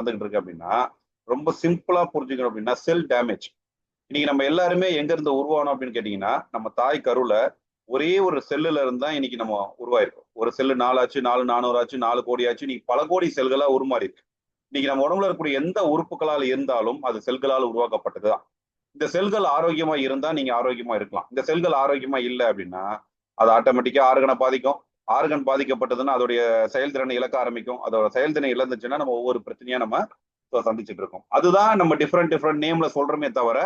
வந்துகிட்டு இருக்கு அப்படின்னா ரொம்ப சிம்பிளா புரிஞ்சுக்கணும் அப்படின்னா செல் டேமேஜ். இன்னைக்கு நம்ம எல்லாருமே எங்க இருந்து உருவானோம் அப்படின்னு கேட்டீங்கன்னா நம்ம தாய் கருல ஒரே ஒரு செல்லுல இருந்தா இன்னைக்கு நம்ம உருவாயிருக்கோம். ஒரு செல்லு 4 ஆச்சு, 4,400 ஆச்சு, 4 கோடி ஆச்சு, இன்னைக்கு பல கோடி செல்களா உருமாறி இருக்கு. இன்னைக்கு நம்ம உடம்புல இருக்கக்கூடிய எந்த உறுப்புகளால் இருந்தாலும் அது செல்களால் உருவாக்கப்பட்டதுதான். இந்த செல்கள் ஆரோக்கியமா இருந்தா நீங்க ஆரோக்கியமா இருக்கலாம். இந்த செல்கள் ஆரோக்கியமா இல்லை அப்படின்னா அது ஆட்டோமேட்டிக்கா ஆர்கனை பாதிக்கும். ஆர்கன் பாதிக்கப்பட்டதுன்னா அதோடைய செயல்திறனை இழக்க ஆரம்பிக்கும். அதோட செயல்திறனை இழந்துச்சுன்னா நம்ம ஒவ்வொரு பிரச்சனையா நம்ம சந்திச்சுட்டு இருக்கோம். அதுதான் நம்ம டிஃப்ரெண்ட் நேம்ல சொல்றோமே தவிர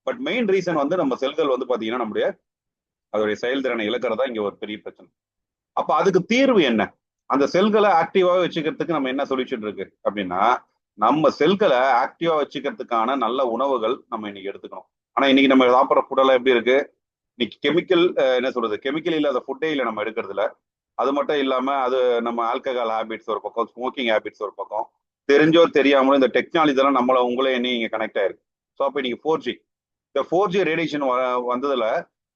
பட் மெயின் ரீசன் வந்து நம்ம செல்கள் வந்து பாத்தீங்கன்னா நம்முடைய அதோடைய செயல்திறனை இழக்கிறதா இங்க ஒரு பெரிய பிரச்சனை. அப்ப அதுக்கு தீர்வு என்ன? அந்த செல்களை ஆக்டிவாவே வச்சுக்கிறதுக்கு நம்ம என்ன சொல்யூஷன் இருக்கு அப்படின்னா நம்ம செல்களை ஆக்டிவா வச்சுக்கிறதுக்கான நல்ல உணவுகள் நம்ம இன்னைக்கு எடுத்துக்கணும். ஆனா இன்னைக்கு நம்ம சாப்பிட்ற ஃபுட்டெல்லாம் எப்படி இருக்கு? இன்னைக்கு கெமிக்கல் என்ன சொல்றது, கெமிக்கல் இல்லாத ஃபுட்டே இல்லை நம்ம எடுக்கிறதுல. அது மட்டும் இல்லாம அது நம்ம ஆல்கஹால் ஹேபிட்ஸ் ஒரு பக்கம், ஸ்மோக்கிங் ஹேபிட்ஸ் ஒரு பக்கம், தெரிஞ்சோ தெரியாமலும் இந்த டெக்னாலஜி எல்லாம் நம்மள உங்களே இங்க கனெக்ட் ஆயிருக்கு. ஸோ அப்போ இன்னைக்கு 4G, இந்த 4G ரேடியேஷன் வந்ததுல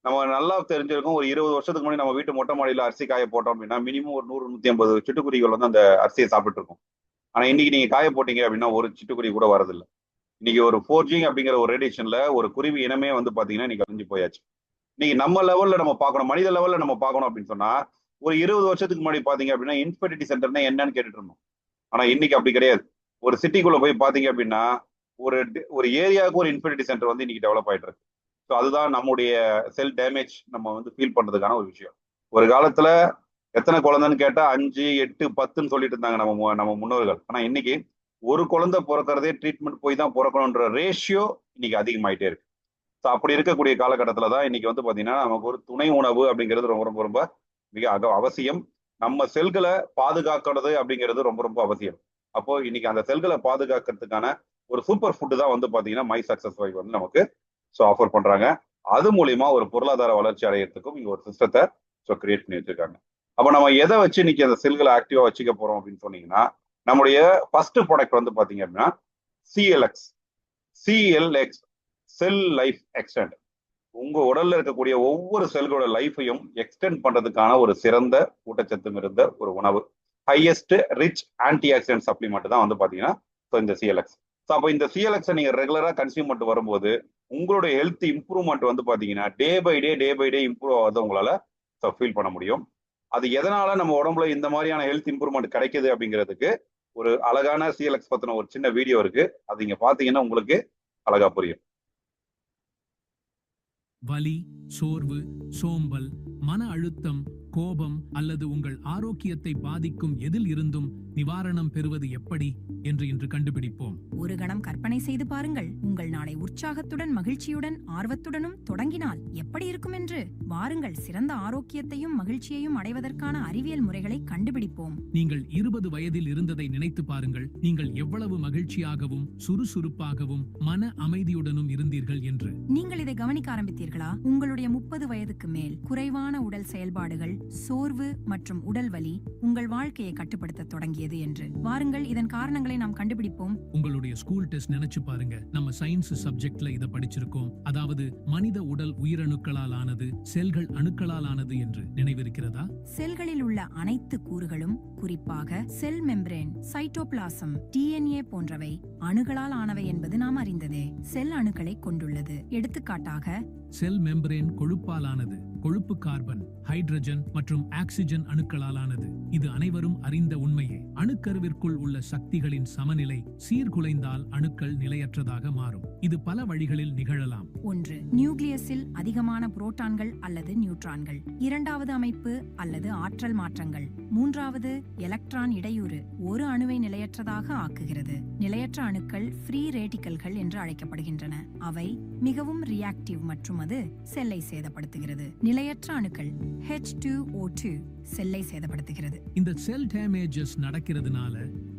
நம்ம நல்லா தெரிஞ்சிருக்கும். ஒரு 20 வருஷத்துக்கு முன்னாடி நம்ம வீட்டு மொட்டை மாடியில அரிசி காய போட்டோம் அப்படின்னா மினிமம் ஒரு 100-150 சிட்டுக்குருவிகள் வந்து அந்த அரிசியை சாப்பிட்டு இருக்கும். ஆனா இன்னைக்கு நீங்க காய போட்டீங்க அப்படின்னா ஒரு சிட்டுக்குருவி கூட வரதில்லை. இன்னைக்கு ஒரு 4G அப்படிங்கிற ஒரு ரேடியேஷன்ல ஒரு குருவி இனமே வந்து பாத்தீங்கன்னா இன்னைக்கு அழிஞ்சு போயாச்சு. இன்னைக்கு நம்ம லெவல்ல நம்ம பார்க்கணும், மனித லெவல்ல நம்ம பார்க்கணும் அப்படின்னு சொன்னா ஒரு 20 வருஷத்துக்கு முன்னாடி பாத்தீங்க அப்படின்னா இன்ஃபெர்டிலிட்டி சென்டர்னா என்னன்னு கேட்டுட்டு இருந்தோம். ஆனா இன்னைக்கு அப்படி கிடையாது. ஒரு சிட்டிக்குள்ள போய் பாத்தீங்க அப்படின்னா ஒரு ஏரியாவுக்கு ஒரு இன்ஃபெர்டிலிட்டி சென்டர் வந்து இன்னைக்கு டெவலப் ஆயிட்டு இருக்கு. ஸோ அதுதான் நம்முடைய செல் டேமேஜ் நம்ம வந்து ஃபீல் பண்றதுக்கான ஒரு விஷயம். ஒரு காலத்துல எத்தனை குழந்தைன்னு கேட்டா 5, 8, 10ன்னு சொல்லிட்டு இருந்தாங்க நம்ம முன்னோர்கள். ஆனா இன்னைக்கு ஒரு குழந்தை பிறக்கிறதே ட்ரீட்மெண்ட் போய் தான் பிறக்கணுன்ற ரேஷியோ இன்னைக்கு அதிகமாயிட்டே இருக்கு. ஸோ அப்படி இருக்கக்கூடிய காலகட்டத்துல தான் இன்னைக்கு வந்து பாத்தீங்கன்னா நமக்கு ஒரு துணை உணவு அப்படிங்கிறது ரொம்ப ரொம்ப ரொம்ப மிக அவசியம். நம்ம செல்களை பாதுகாக்கிறது அப்படிங்கிறது ரொம்ப ரொம்ப அவசியம். அப்போ இன்னைக்கு அந்த செல்களை பாதுகாக்கிறதுக்கான ஒரு சூப்பர் ஃபுட்டு தான் வந்து பாத்தீங்கன்னா மை சக்சஸ் வைஃப் வந்து நமக்கு ஆஃபர் பண்றாங்க. அது மூலியமா ஒரு பொருளாதார வளர்ச்சி அடையிறதுக்கும் இங்க ஒரு சிஸ்டத்தை கிரியேட் பண்ணி வச்சிருக்காங்க. அப்ப நம்ம எதை வச்சு இன்னைக்கு அந்த செல்களை ஆக்டிவா வச்சுக்க போறோம் அப்படின்னு சொன்னீங்கன்னா நம்முடைய ஃபர்ஸ்ட் ப்ராடக்ட் வந்து பாத்தீங்க அப்படின்னா CLX செல் லைஃப் எக்ஸ்டெண்ட். உங்க உடல்ல இருக்கக்கூடிய ஒவ்வொரு செல்களோட லைஃபையும் எக்ஸ்டெண்ட் பண்றதுக்கான ஒரு சிறந்த ஊட்டச்சத்து இருந்த ஒரு உணவு. Highest rich anti accident supplement தான் வந்து பாத்தீங்கன்னா இந்த CLX. ஸோ அப்போ இந்த CLX நீங்க ரெகுலரா கன்சியூம் பண்ணிட்டு வரும்போது உங்களுடைய ஹெல்த் இம்ப்ரூவ்மெண்ட் வந்து பாத்தீங்கன்னா டே பை டே இம்ப்ரூவ் ஆகுது உங்களால ஃபீல் பண்ண முடியும். அது எதனால நம்ம உடம்புல இந்த மாதிரியான ஹெல்த் இம்ப்ரூவ்மெண்ட் கிடைக்குது அப்படிங்கிறதுக்கு ஒரு அழகான CLX பத்தின ஒரு சின்ன வீடியோ இருக்கு. அது இங்க பாத்தீங்கன்னா உங்களுக்கு அழகா புரியும். வலி, சோர்வு, சோம்பல், மன அழுத்தம், கோபம் அல்லது உங்கள் ஆரோக்கியத்தை பாதிக்கும் எதில் இருந்தும் நிவாரணம் பெறுவது எப்படி என்று இன்று கண்டுபிடிப்போம். ஒரு கணம் கற்பனை செய்து பாருங்கள். உங்கள் நாளை உற்சாகத்துடன், மகிழ்ச்சியுடன், ஆர்வத்துடனும் தொடங்கினால் எப்படி இருக்கும் என்று. வாருங்கள், சிறந்த ஆரோக்கியத்தையும் மகிழ்ச்சியையும் அடைவதற்கான அறிவியல் முறைகளை கண்டுபிடிப்போம். நீங்கள் 20 வயதில் இருந்ததை நினைத்து பாருங்கள். நீங்கள் எவ்வளவு மகிழ்ச்சியாகவும் சுறுசுறுப்பாகவும் மன அமைதியுடனும் இருந்தீர்கள் என்று. நீங்கள் இதை கவனிக்க ஆரம்பித்தீர்களா? உங்களுடைய 30 வயதுக்கு மேல் குறைவான உடல் செயல்பாடுகள், சோர்வு மற்றும் உடல் வலி உங்கள் வாழ்க்கையை கட்டுப்படுத்த தொடங்கியது என்று. வாருங்கள், இதன் காரணங்களை நாம் கண்டுபிடிப்போம். உங்களுடைய ஸ்கூல் டெஸ்ட் நினைச்சு பாருங்க. நம்ம சயின்ஸ் சப்ஜெக்ட்ல இதை படிச்சிருக்கோம். அதாவது மனித உடல் உயிரணுக்களால் ஆனது, செல்கள் அணுக்களால் ஆனது என்று நினைவிருக்கிறதா? செல்களில் உள்ள அனைத்து கூறுகளும், குறிப்பாக செல் மெம்பரேன், சைட்டோபிளாசம், DNA போன்றவை அணுகளால் ஆனவை என்பது நாம் அறிந்ததே. செல் அணுக்களை கொண்டுள்ளது. எடுத்துக்காட்டாக செல் மெம்பரேன் கொழுப்பால் ஆனது. கொழுப்பு கார்பன், ஹைட்ரஜன் மற்றும் ஆக்சிஜன் அணுக்களால் ஆனது. இது அனைவரும் அறிந்த உண்மையே. அணுக்கருவிற்குள் உள்ள சக்திகளின் சமநிலை சீர்குலைந்தால் அணுக்கள் நிலையற்றதாக மாறும். இது பல வழிகளில் நிகழலாம். 1. நியூக்ளியஸில் அதிகமான புரோட்டான்கள் அல்லது நியூட்ரான்கள். 2வது அமைப்பு அல்லது ஆற்றல் மாற்றங்கள். 3வது எலக்ட்ரான் இடையூறு ஒரு அணுவை நிலையற்றதாக ஆக்குகிறது. நிலையற்ற அணுக்கள் ஃப்ரீ ரேடிக்கல்கள் என்று அழைக்கப்படுகின்றன. அவை மிகவும் ரியாக்டிவ் மற்றும் அது செல்லை சேதப்படுத்துகிறது. நிலையற்ற அணுக்கள் H2O2 செல்லை சேதப்படுத்துகிறது. இந்த செல் டேமேஜஸ் நடக்கிறதுனால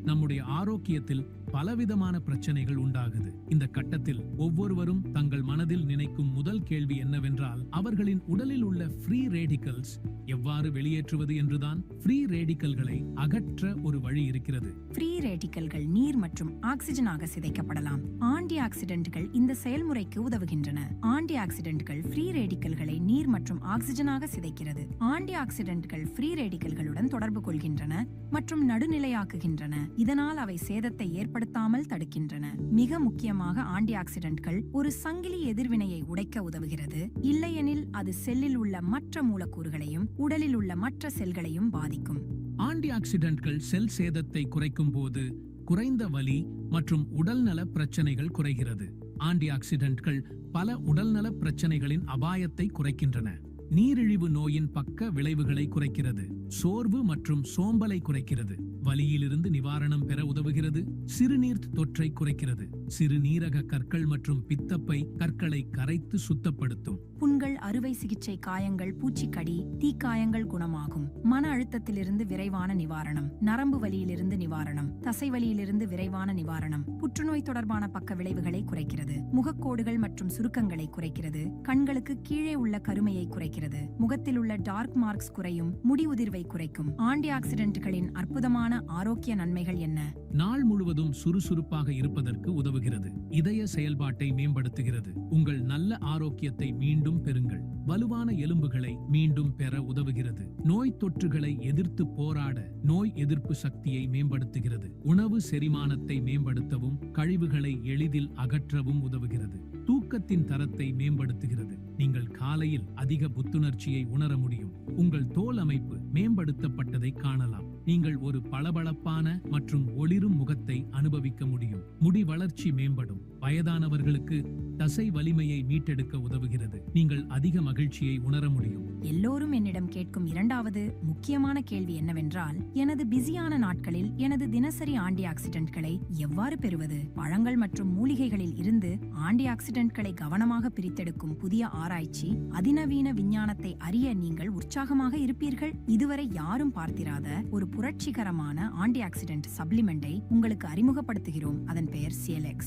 நம்முடைய ஆரோக்கியத்தில் பலவிதமான பிரச்சனைகள் உண்டாகுது. இந்த கட்டத்தில் ஒவ்வொருவரும் தங்கள் மனதில் நினைக்கும் முதல் கேள்வி என்னவென்றால் அவர்களின் உடலில் உள்ள ஃப்ரீ ரேடிக்கல்ஸ் எவ்வாறு வெளியேற்றுவது என்றுதான். ஃப்ரீ ரேடிக்கல்களை அகற்ற ஒரு வழி இருக்கிறது. ஃப்ரீ ரேடிக்கல்கள் நீர் மற்றும் ஆக்சிஜனாக சிதைக்கப்படலாம். ஆன்டி ஆக்சிடென்ட்கள் இந்த செயல்முறைக்கு உதவுகின்றன. ஆன்டி ஆக்சிடென்ட்கள் ஃப்ரீ ரேடிக்கல்களை நீர் மற்றும் ஆக்சிஜனாக சிதைக்கிறது. ஆன்டி ஆக்சிடென்ட்கள் ஃப்ரீ ரேடிக்கல்களுடன் தொடர்பு கொள்கின்றன மற்றும் நடுநிலையாக்குகின்றன. இதனால் அவை சேதத்தை ஏற்படுத்தாமல் தடுக்கின்றன. மிக முக்கியமாக ஆன்டி ஆக்சிடென்ட்கள் ஒரு சங்கிலி எதிர்வினையை உடைக்க உதவுகிறது. இல்லையெனில் அது செல்லில் உள்ள மற்ற மூலக்கூறுகளையும் உடலில் உள்ள மற்ற செல்களையும் பாதிக்கும். ஆன்டி ஆக்சிடென்ட்கள் செல் சேதத்தை குறைக்கும் போது குறைந்த வலி மற்றும் உடல்நல பிரச்சனைகள் குறைகிறது. ஆன்டி ஆக்சிடென்ட்கள் பல உடல்நல பிரச்சனைகளின் அபாயத்தை குறைக்கின்றன. நீரிழிவு நோயின் பக்க விளைவுகளை குறைக்கிறது. சோர்வு மற்றும் சோம்பலை குறைக்கிறது. வலியிலிருந்து நிவாரணம் பெற உதவுகிறது. சிறுநீர் தொற்றை குறைக்கிறது. சிறுநீரக கற்கள் மற்றும் பித்தப்பை கற்களை கரைத்து சுத்தப்படுத்தும். புண்கள், அறுவை சிகிச்சை காயங்கள், பூச்சிக்கடி, தீக்காயங்கள் குணமாகும். மன அழுத்தத்திலிருந்து விரைவான நிவாரணம். நரம்பு வலியிலிருந்து நிவாரணம். தசைவலியிலிருந்து விரைவான நிவாரணம். புற்றுநோய் தொடர்பான பக்க விளைவுகளை குறைக்கிறது. முகக்கோடுகள் மற்றும் சுருக்கங்களை குறைக்கிறது. கண்களுக்கு கீழே உள்ள கருமையை குறைக்கிறது. முகத்தில் உள்ள டார்க் மார்க்ஸ் குறையும். முடி உதிர்வை குறைக்கும். ஆன்டி ஆக்சிடென்ட்களின் அற்புதமான ஆரோக்கிய நன்மைகள் என்ன? நாள் முழுவதும் சுறுசுறுப்பாக இருப்பதற்கு உதவுகிறது. இதய செயல்பாட்டை மேம்படுத்துகிறது. உங்கள் நல்ல ஆரோக்கியத்தை மீண்டும் பெறுங்கள். வலுவான எலும்புகளை மீண்டும் பெற உதவுகிறது. நோய் தொற்றுகளை எதிர்த்து போராட நோய் எதிர்ப்பு சக்தியை மேம்படுத்துகிறது. உணவு செரிமானத்தை மேம்படுத்தவும் கழிவுகளை எளிதில் அகற்றவும் உதவுகிறது. தூக்கத்தின் தரத்தை மேம்படுத்துகிறது. நீங்கள் காலையில் அதிக புத்துணர்ச்சியை உணர முடியும். உங்கள் தோல் அமைப்பு மேம்படுத்தப்பட்டதை காணலாம். நீங்கள் ஒரு பளபளப்பான மற்றும் ஒளிரும் முகத்தை அனுபவிக்க முடியும். முடி வளர்ச்சி மேம்படும். வயதானவர்களுக்கு தசை வலிமையை மீட்டெடுக்க உதவுகிறது. நீங்கள் அதிக மகிழ்ச்சியை உணர முடியும். எல்லோரும் என்னிடம் கேட்கும் இரண்டாவது முக்கியமான கேள்வி என்னவென்றால், எனது பிஸியான நாட்களில் எனது தினசரி ஆன்டி ஆக்சிடென்ட்களை எவ்வாறு பெறுவது? பழங்கள் மற்றும் மூலிகைகளில் இருந்து ஆன்டி ஆக்சிடென்ட்களை கவனமாக பிரித்தெடுக்கும் புதிய ஆராய்ச்சி, அதிநவீன விஞ்ஞானத்தை அறிய நீங்கள் உற்சாகமாக இருப்பீர்கள். இதுவரை யாரும் பார்த்திராத ஒரு புரட்சிகரமான ஆன்டி ஆக்சிடென்ட் சப்ளிமெண்டை உங்களுக்கு அறிமுகப்படுத்துகிறோம். அதன் பெயர் CLX.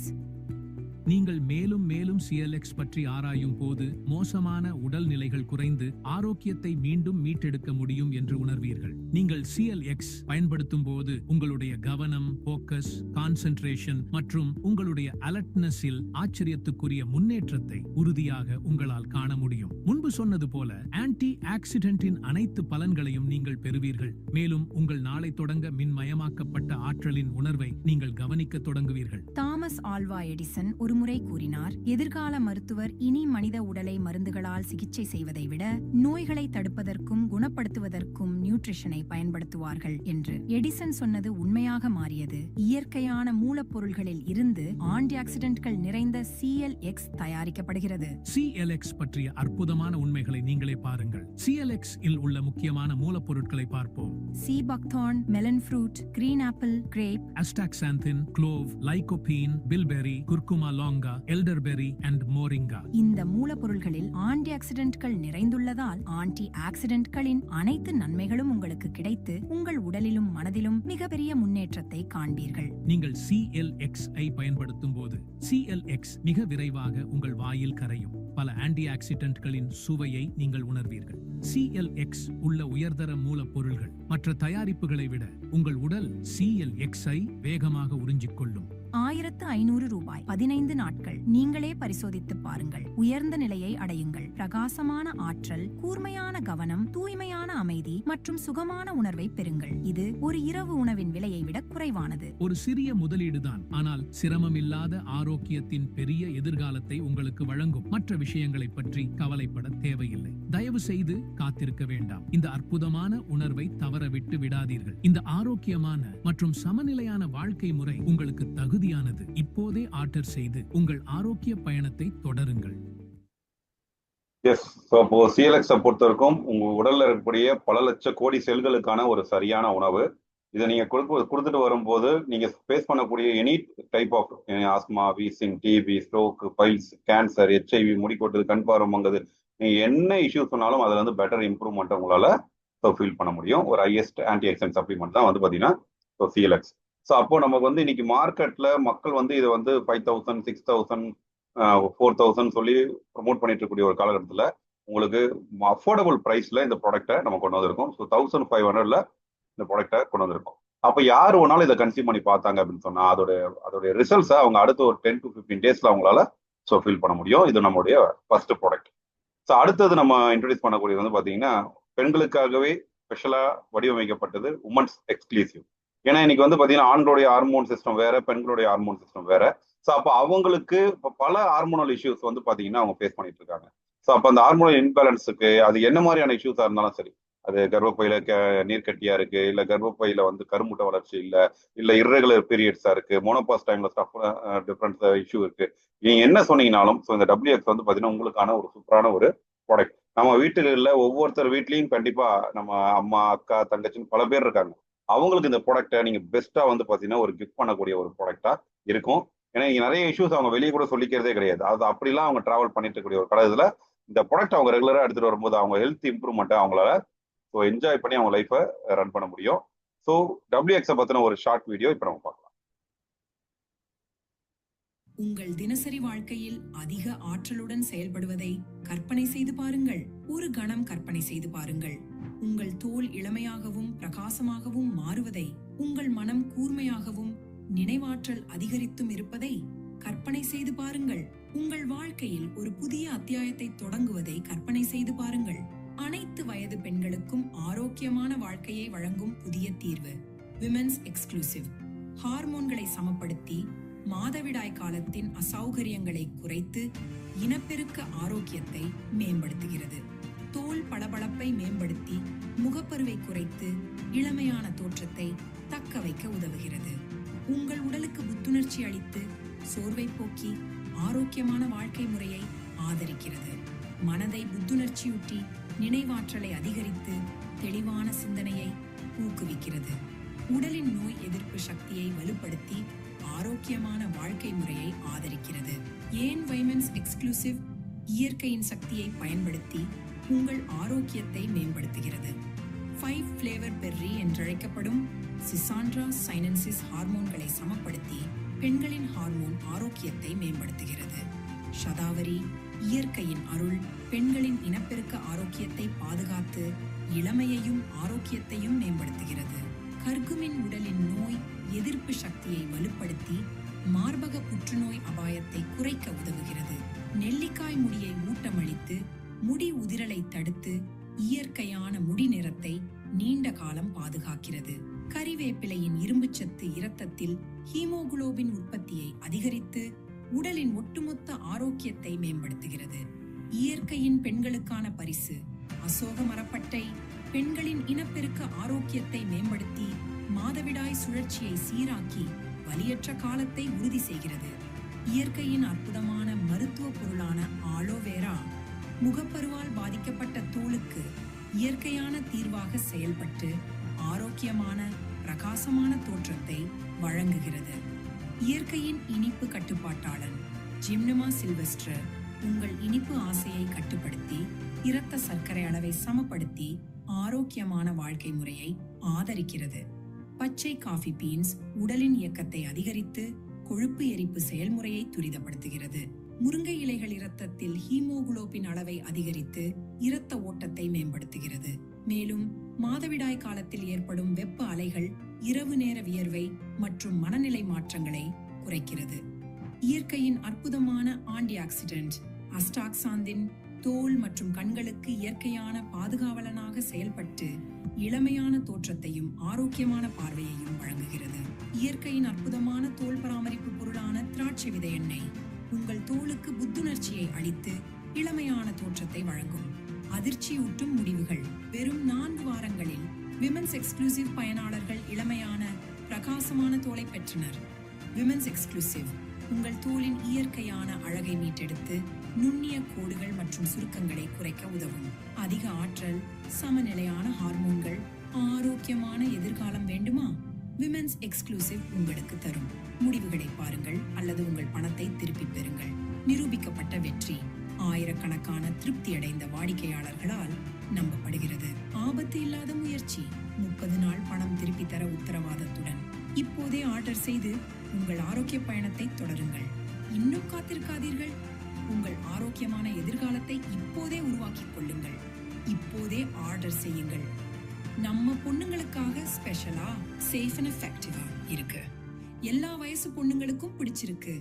நீங்கள் மேலும் மேலும் CLX பற்றி ஆராயும் போது மோசமான உடல் நிலைகள் குறைந்து ஆரோக்கியத்தை மீண்டும் மீட்டெடுக்க முடியும் என்று உணர்வீர்கள். நீங்கள் CLX பயன்படுத்தும் போது உங்களுடைய கவனம், போக்கஸ், கான்சென்ட்ரேஷன் மற்றும் உங்களுடைய அலர்ட்னஸில் ஆச்சரியத்துக்குரிய முன்னேற்றத்தை உறுதியாக உங்களால் காண முடியும். முன்பு சொன்னது போல ஆன்டி ஆக்சிடென்ட்டின் அனைத்து பலன்களையும் நீங்கள் பெறுவீர்கள். மேலும் உங்கள் நாளை தொடங்க மின்மயமாக்கப்பட்ட ஆற்றலின் உணர்வை நீங்கள் கவனிக்க தொடங்குவீர்கள். தாமஸ் ஆல்வா எடிசன் ஒருமுறை கூறினார், எதிர்கால மருத்துவர் இனி மனித உடலை மருந்துகளால் சிகிச்சை செய்வதை விட நோய்களை தடுப்பதற்கும் குணப்படுத்துவதற்கும் நியூட்ரிஷனை பயன்படுத்துவார்கள் என்று. எடிசன் சொன்னது உண்மையாக மாறியது. இயற்கையான மூலப்பொருள்களில் இருந்து ஆன்டி ஆக்சிடென்ட்கள் நிறைந்த CLX தயாரிக்கப்படுகிறது. CLX பற்றிய அற்புதமான உண்மைகளை நீங்களே பாருங்கள். CLX இல் உள்ள முக்கியமான மூலப்பொருட்களை பார்ப்போம். Sea buckthorn, melon fruit, green apple, grape, astaxanthin, clove, lycopene, bilberry, curcuma longa, elderberry and மோரிங்கா. இந்த மூலப்பொருள்களில் ஆன்டி ஆக்சிடென்ட்கள் நிறைந்துள்ளதால் ஆன்டி ஆக்சிடென்ட்களின் அனைத்து நன்மைகளும் உங்களுக்கு கிடைத்து உங்கள் உடலிலும் மனதிலும் மிகப்பெரிய முன்னேற்றத்தை காண்பீர்கள். நீங்கள் CLX ஐ பயன்படுத்தும் போது CLX மிக விரைவாக உங்கள் வாயில் கரையும். பல ஆன்டி ஆக்சிடென்ட்களின் சுவையை நீங்கள் உணர்வீர்கள். CLX உள்ள உயர்தர மூலப்பொருள்கள் மற்ற தயாரிப்புகளை விட உங்கள் உடல் CLX ஐ வேகமாக உறிஞ்சிக் கொள்ளும். 1500 ரூபாய், 15 நாட்கள். நீங்களே பரிசோதித்து பாருங்கள். உயர்ந்த நிலையை அடையுங்கள். பிரகாசமான ஆற்றல், கூர்மையான கவனம், தூய்மையான அமைதி மற்றும் சுகமான உணர்வை பெறுங்கள். இது ஒரு இரவு உணவின் விலையை விட குறைவானது. ஒரு சிறிய முதலீடுதான், ஆனால் சிரமமில்லாத ஆரோக்கியத்தின் பெரிய எதிர்காலத்தை உங்களுக்கு வழங்கும். மற்ற விஷயங்களை பற்றி கவலைப்பட தேவையில்லை. தயவு செய்து காத்திருக்க வேண்டாம். இந்த அற்புதமான உணர்வை தவறவிட்டு விடாதீர்கள். இந்த ஆரோக்கியமான மற்றும் சமநிலையான வாழ்க்கை முறை உங்களுக்கு தகுதியானது. இப்போதே ஆர்டர் செய்து உங்கள் ஆரோக்கிய பயணத்தை தொடருங்கள். எஸ், அப்போ CLX பொறுத்தவரைக்கும் உங்க உடல்ல இருக்கக்கூடிய பல லட்ச கோடி செல்களுக்கான ஒரு சரியான உணவு. இதை நீங்க கொடுத்துட்டு வரும்போது நீங்க ஃபேஸ் பண்ணக்கூடிய any type of asthma, wheezing, TB, stroke, piles, cancer, HIV, முடிக்கொட்டுது, கண் பார்வை மங்குது, நீங்க என்ன இஷ்யூஸ் சொன்னாலும் அதுல வந்து பெட்டர் இம்ப்ரூவ்மெண்ட் உங்களால ஃபீல் பண்ண முடியும். ஒரு ஹையஸ்ட் ஆன்டி ஆக்சிடென்ட் சப்ளிமெண்ட் தான் வந்து பாத்தீங்கன்னா CLX. ஸோ அப்போ நமக்கு வந்து இன்னைக்கு மார்க்கெட்ல மக்கள் வந்து இதை வந்து 5000, 6000, 4000 சொல்லி ப்ரொமோட் பண்ணிட்டு இருக்கக்கூடிய ஒரு காலகட்டத்தில் உங்களுக்கு அஃபோர்டபுள் ப்ரைஸ்ல இந்த ப்ராடக்ட்டை நம்ம கொண்டு வந்திருக்கோம். ஸோ 1500ல இந்த ப்ராடக்ட்டை கொண்டு வந்திருக்கோம். அப்போ யார் வேணாலும் இதை கன்சியூம் பண்ணி பார்த்தாங்க அப்படின்னு சொன்னா அதோடைய ரிசல்ட்ஸை அவங்க அடுத்த ஒரு 10 to 15 டேஸ்ல அவங்களால ஃபீல் பண்ண முடியும். இது நம்மளுடைய ஃபர்ஸ்ட் ப்ராடக்ட். ஸோ அடுத்தது நம்ம இன்ட்ரடியூஸ் பண்ணக்கூடியது வந்து பார்த்தீங்கன்னா பெண்களுக்காகவே ஸ்பெஷலாக வடிவமைக்கப்பட்டது உமன்ஸ் எக்ஸ்க்ளூசிவ். ஏன்னா இன்னைக்கு வந்து பார்த்தீங்கன்னா ஆண்களுடைய ஹார்மோன் சிஸ்டம் வேற, பெண்களுடைய ஹார்மோன் சிஸ்டம் வேற. ஸோ அப்போ அவங்களுக்கு இப்போ பல ஹார்மோனல் இஷ்யூஸ் வந்து பார்த்தீங்கன்னா அவங்க ஃபேஸ் பண்ணிட்டு இருக்காங்க. ஸோ அப்போ அந்த ஹார்மோனல் இன்பேலன்ஸுக்கு அது என்ன மாதிரியான இஷ்யூஸாக இருந்தாலும் சரி, அது கர்ப்பப்பையில நீர்க்கட்டியா இருக்கு, இல்ல கர்ப்பப்பையில வந்து கருமுட்டை வளர்ச்சி இல்ல இர்ரெகுலர் பீரியட்ஸா இருக்கு, மோனோபாஸ் டைம்ல டிஃபரன்ஸ் இஷ்யூ இருக்கு, நீங்க என்ன சொன்னீங்கனாலும் ஸோ இந்த WX வந்து பாத்தீங்கன்னா உங்களுக்கான ஒரு சூப்பரான ஒரு ப்ராடக்ட். நம்ம வீட்டுல ஒவ்வொருத்தர் வீட்லயும் கண்டிப்பா நம்ம அம்மா, அக்கா, தங்கச்சின்னு பல பேர் இருக்காங்க. அவங்களுக்கு இந்த ப்ராடக்ட்டை நீங்க பெஸ்டா வந்து பாத்தீங்கன்னா ஒரு கிஃப்ட் பண்ணக்கூடிய ஒரு ப்ராடக்டா இருக்கும். ஏன்னா இங்க நிறைய இஷ்யூஸ் அவங்க வெளியே கூட சொல்லிக்கிறதே கிடையாது. அது அப்படிலாம் அவங்க டிராவல் பண்ணிட்டு இருக்கக்கூடிய ஒரு கடை. இதுல இந்த ப்ராடக்ட் அவங்க ரெகுலரா எடுத்துட்டு வரும்போது அவங்க ஹெல்த் இம்ப்ரூவ்மெண்ட் அவங்களால ஸோ என்ஜாய் பண்ணி அவங்க லைஃபை ரன் பண்ண முடியும். ஸோ WX பத்தின ஒரு ஷார்ட் வீடியோ இப்போ நம்ம பார்க்கலாம். உங்கள் தினசரி வாழ்க்கையில் அதிக ஆற்றலுடன் செயல்படுவதை கற்பனை செய்து பாருங்கள். ஒரு கணம் கற்பனை செய்து பாருங்கள். உங்கள் தோல் இளமையாகவும் பிரகாசமாகவும் மாறுவதை, உங்கள் மனம் கூர்மையாகவும் நினைவாற்றல் அதிகரித்தும் இருப்பதை கற்பனை செய்து பாருங்கள். உங்கள் வாழ்க்கையில் ஒரு புதிய அத்தியாயத்தை தொடங்குவதை கற்பனை செய்து பாருங்கள். அனைத்து வயது பெண்களுக்கும் ஆரோக்கியமான வாழ்க்கையை வழங்கும் புதிய தீர்வு விமென்ஸ் எக்ஸ்க்ளூசிவ். ஹார்மோன்களை சமப்படுத்தி மாதவிடாய் காலத்தின் அசௌகரியங்களை குறைத்து இனப்பெருக்க ஆரோக்கியத்தை மேம்படுத்துகிறது. தோல் பளபளப்பை மேம்படுத்தி முகப்பருவை குறைத்து இளமையான தோற்றத்தை தக்க வைக்க உதவுகிறது. உங்கள் உடலுக்கு புத்துணர்ச்சி அளித்து சோர்வை போக்கி ஆரோக்கியமான வாழ்க்கை முறையை ஆதரிக்கிறது. மனதை புத்துணர்ச்சியூட்டி நினைவாற்றலை அதிகரித்து தெளிவான சிந்தனையை ஊக்குவிக்கிறது. உடலின் நோய் எதிர்ப்பு சக்தியை வலுப்படுத்தி ஆரோக்கியமான வாழ்க்கை முறையை ஆதரிக்கிறது. ஏன் விமென்ஸ் எக்ஸ்க்ளூசிவ்? இயற்கையின் சக்தியை பயன்படுத்தி உங்கள் ஆரோக்கியத்தை மேம்படுத்துகிறது. 5 ஃபிளேவர் பெர்ரி என்றழைக்கப்படும் சிசாண்ட்ரா சைனன்சிஸ் ஹார்மோன்களை சமப்படுத்தி பெண்களின் ஹார்மோன் ஆரோக்கியத்தை மேம்படுத்துகிறது. ஷதாவரி இயற்கையின் அருள் பெண்களின் இனப்பெருக்க ஆரோக்கியத்தை பாதுகாத்து இளமையையும் ஆரோக்கியத்தையும் மேம்படுத்துகிறது. கர்குமின் உடலின் நோய் எதிர்ப்பு சக்தியை வலுப்படுத்தி மார்பக புற்றுநோய் அபாயத்தை குறைக்க உதவுகிறது. நெல்லிக்காய் முடியை ஊட்டமளித்து முடி உதிரலை தடுத்து இயற்கையான முடி நிறத்தை நீண்ட காலம் பாதுகாக்கிறது. கறிவேப்பிலையின் இரும்புச்சத்து இரத்தத்தில் ஹீமோகுளோபின் உற்பத்தியை அதிகரித்து உடலின் ஒட்டுமொத்த ஆரோக்கியத்தை மேம்படுத்துகிறது. இயற்கையின் பெண்களுக்கான பரிசு அசோக மரப்பட்டை பெண்களின் இனப்பெருக்க ஆரோக்கியத்தை மேம்படுத்தி மாதவிடாய் சுழற்சியை சீராக்கி வலியற்ற காலத்தை உறுதி செய்கிறது. இயற்கையின் அற்புதமான மருத்துவ பொருளான ஆலோவேரா முகப்பருவால் பாதிக்கப்பட்ட தோலுக்கு இயற்கையான தீர்வாக செயல்பட்டு ஆரோக்கியமான பிரகாசமான தோற்றத்தை வழங்குகிறது. இயற்கையின் இனிப்பு கட்டுப்பாட்டாளன் ஜிம்னமா சில்வெஸ்டர் உங்கள் இனிப்பு ஆசையை கட்டுப்படுத்தி இரத்த சர்க்கரை அளவை சமப்படுத்தி ஆரோக்கியமான வாழ்க்கை முறையை ஆதரிக்கிறது. பச்சை காஃபி பீன்ஸ் உடலின் இயக்கத்தை அதிகரித்து கொழுப்பு எரிப்பு செயல்முறையை துரிதப்படுத்துகிறது. முருங்கை இலைகள் இரத்தத்தில் ஹீமோகுளோபின் அளவை அதிகரித்து இரத்த ஓட்டத்தை மேம்படுத்துகிறது. மேலும் மாதவிடாய் காலத்தில் ஏற்படும் வெப்ப அலைகள், இரவு நேர வியர்வை மற்றும் மனநிலை மாற்றங்களை குறைக்கிறது. இயற்கையின் அற்புதமான ஆன்டி ஆக்சிடென்ட் அஸ்டாக்சாந்தின் தோல் மற்றும் கண்களுக்கு இயற்கையான பாதுகாவலனாக செயல்பட்டு இளமையான தோற்றத்தையும் ஆரோக்கியமான பார்வையையும் வழங்குகிறது. இயற்கையின் அற்புதமான தோல் பராமரிப்பு பொருளான திராட்சை விதை எண்ணெய் உங்கள் தோலுக்கு புத்துணர்ச்சியை அளித்து இளமையான தோற்றத்தை வழங்கும். அதிர்ச்சியூட்டும் முடிவுகள் வெறும் 4 வாரங்களில் விமென்ஸ் எக்ஸ்க்ளூசிவ் பயனாளர்கள் இளமையான பிரகாசமான தோலை பெற்றனர். விமென்ஸ் எக்ஸ்க்ளூசிவ் உங்கள் தோலின் இயற்கையான அழகை மீட்டெடுத்து நுண்ணிய கோடுகள் மற்றும் சுருக்கங்களை குறைக்க உதவும். அதிக ஆற்றல், சமநிலையான ஹார்மோன்கள், ஆரோக்கியமான எதிர்காலம் வேண்டுமா? விமென்ஸ் எக்ஸ்க்ளூசிவ் உங்களுக்கு தரும். முடிவுகளை பாருங்கள் அல்லது உங்கள் பணத்தை திருப்பி பெறுங்கள். நிரூபிக்கப்பட்ட வெற்றி ஆயிரக்கணக்கான திருப்தி அடைந்த வாடிக்கையாளர்களால் நம்பப்படுகிறது. ஆபத்து இல்லாத முயற்சி 30 நாள் பணம் திருப்பி தர உத்தரவாதத்துடன் இப்போதே ஆர்டர் செய்து உங்கள் ஆரோக்கிய பயணத்தை தொடருங்கள். இன்னும் காத்திருக்காதீர்கள். உங்கள் ஆரோக்கியமான எதிர்காலத்தை இப்போதே உருவாக்கிக் கொள்ளுங்கள். இப்போதே ஆர்டர் செய்யுங்கள். நம்ம பொண்ணுங்களுக்காக ஸ்பெஷலா சேஃப் அண்ட் எஃபெக்டிவா இருக்கு. எல்லா வயசு பொண்ணுங்களுக்கும் பிடிச்சிருக்கு.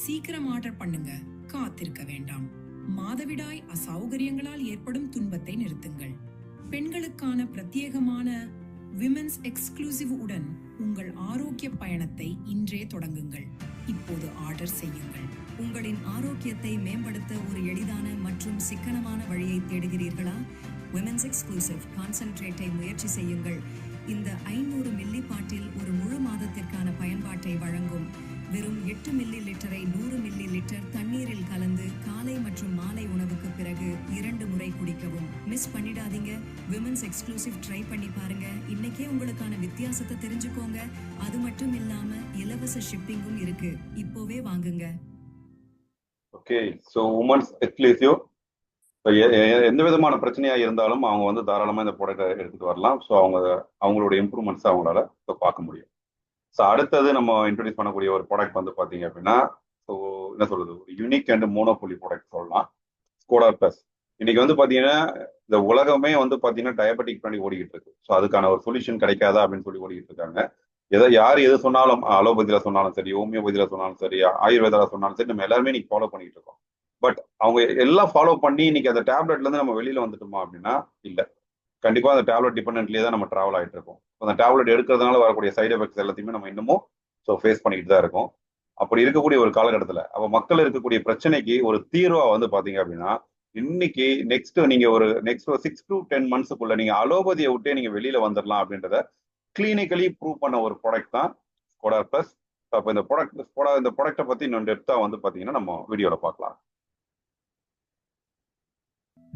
சீக்கிரம் ஆர்டர் பண்ணுங்க, காத்திருக்க வேண்டாம். மாதவிடாய் அசௌகரியங்களால் ஏற்படும் துன்பத்தை நிறுத்துங்கள். பெண்களுக்கான பிரத்யேகமான விமென்ஸ் எக்ஸ்க்ளூசிவ் உடன் உங்கள் ஆரோக்கிய பயணத்தை இன்றே தொடங்குங்கள். இப்போது ஆர்டர் செய்யுங்கள். உங்களின் ஆரோக்கியத்தை மேம்படுத்த ஒரு எளிதான மற்றும் சிக்கனமான வழியை தேடுகிறீர்களா? விமென்ஸ் எக்ஸ்க்ளூசிவ் கான்சென்ட்ரேட்டை முயற்சி செய்யுங்கள். இந்த 500 மில்லி பாட்டில் ஒரு முழு மாதத்திற்கான பயன்பாட்டை வழங்கும். வெறும் 8 மில்லி லிட்டரை 100 மில்லி லிட்டர் தண்ணீரில் கலந்து காலை மற்றும் மாலை உணவுக்கு பிறகு 2 முறை குடிக்கவும். மிஸ் பண்ணிடாதீங்க. விமென்ஸ் எக்ஸ்க்ளூசிவ் ட்ரை பண்ணி பாருங்க. இன்னைக்கே உங்களுக்கான வித்தியாசத்தை தெரிஞ்சுக்கோங்க. அது மட்டும் இல்லாம இலவச ஷிப்பிங்கும் இருக்கு. இப்போவே வாங்குங்க. ஓகே, ஸோ உமன்ஸ் எக்ஸ்க்ளூசிவ் எந்த விதமான பிரச்சனையா இருந்தாலும் அவங்க வந்து தாராளமா இந்த ப்ராடக்ட்டை எடுத்துட்டு வரலாம். ஸோ அவங்களோட இம்ப்ரூவ்மெண்ட்ஸ் அவங்களால பார்க்க முடியும். ஸோ அடுத்தது நம்ம இன்ட்ரடியூஸ் பண்ணக்கூடிய ஒரு ப்ராடக்ட் வந்து பார்த்தீங்க அப்படின்னா, ஸோ என்ன சொல்றது, ஒரு யூனிக் அண்ட் மோனோபோலி ப்ராடக்ட் சொல்லலாம், ஸ்கோடா பிளஸ். இன்னைக்கு வந்து பார்த்தீங்கன்னா இந்த உலகமே வந்து பார்த்தீங்கன்னா டயபெட்டிக் பண்ணி ஓடிக்கிட்டு இருக்கு. ஸோ அதுக்கான ஒரு சொல்யூஷன் கிடைக்காதா அப்படின்னு சொல்லி ஓடிக்கிட்டு இருக்காங்க. யார் எது சொன்னாலும், அலோபதியில சொன்னாலும் சரி, ஹோமியோபதியில சொன்னாலும் சரி, ஆயுர்வேதால சொன்னாலும் சரி, நம்ம எல்லாருமே இன்னைக்கு ஃபாலோ பண்ணிட்டு இருக்கோம். பட் அவங்க எல்லாம் ஃபாலோ பண்ணி இன்னைக்கு அந்த டேப்லெட்ல இருந்து நம்ம வெளியில வந்துட்டோமா அப்படின்னா இல்லை. கண்டிப்பா அந்த டேப்லெட் டிபெண்ட்லேயே தான் நம்ம டிராவல் ஆகிட்டு இருக்கோம். அந்த டேப்லெட் எடுக்கிறதுனால வரக்கூடிய சைடு எஃபெக்ட்ஸ் எல்லாத்தையுமே நம்ம இன்னமும் ஃபேஸ் பண்ணிக்கிட்டு தான் இருக்கோம். அப்படி இருக்கக்கூடிய ஒரு காலகட்டத்தில் அப்போ மக்கள் இருக்கக்கூடிய பிரச்சனைக்கு ஒரு தீர்வா வந்து பாத்தீங்க அப்படின்னா, இன்னைக்கு நெக்ஸ்ட் 6 to 10 monthsக்குள்ள நீங்க அலோபதியை விட்டே நீங்க வெளியில வந்துடலாம் அப்படின்றத கிளினிக்கலி ப்ரூவ் பண்ண ஒரு ப்ராடக்ட் தான் ஸ்கோடா பிளஸ். அப்போ இந்த ப்ராடக்ட்டை பத்தி இன்னும் டெப்தா வந்து பாத்தீங்கன்னா நம்ம வீடியோல பார்க்கலாம்.